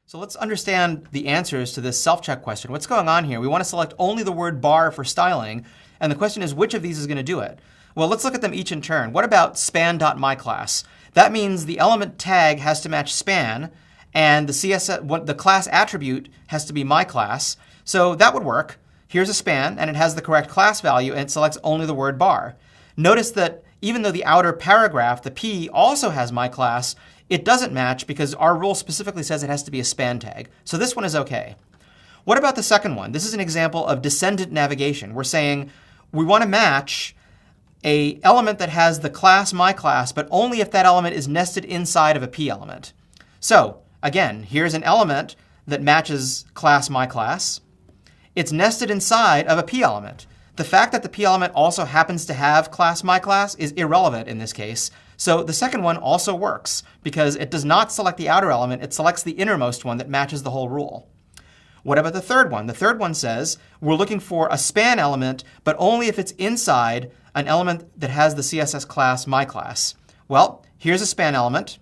So let's understand the answers to this self-check question. What's going on here? We want to select only the word bar for styling, and the question is which of these is going to do it? Well, let's look at them each in turn. What about span.myClass? That means the element tag has to match span, and the class attribute has to be myClass. So that would work. Here's a span, and it has the correct class value, and it selects only the word bar. Notice that even though the outer paragraph, the P, also has myClass, it doesn't match because our rule specifically says it has to be a span tag. So this one is OK. What about the second one? This is an example of descendant navigation. We're saying we want to match an element that has the class myClass, but only if that element is nested inside of a P element. So again, here's an element that matches class myClass. It's nested inside of a P element. The fact that the P element also happens to have class myClass is irrelevant in this case. So the second one also works because it does not select the outer element. It selects the innermost one that matches the whole rule. What about the third one? The third one says we're looking for a span element, but only if it's inside an element that has the CSS class myClass. Well, here's a span element,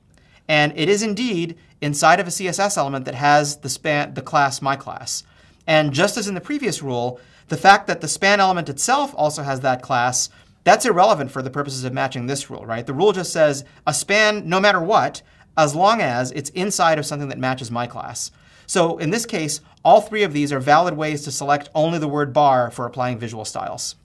and it is indeed inside of a CSS element that has the class myClass. And just as in the previous rule, the fact that the span element itself also has that class, that's irrelevant for the purposes of matching this rule, right? The rule just says a span no matter what, as long as it's inside of something that matches myClass. So in this case, all three of these are valid ways to select only the word bar for applying visual styles.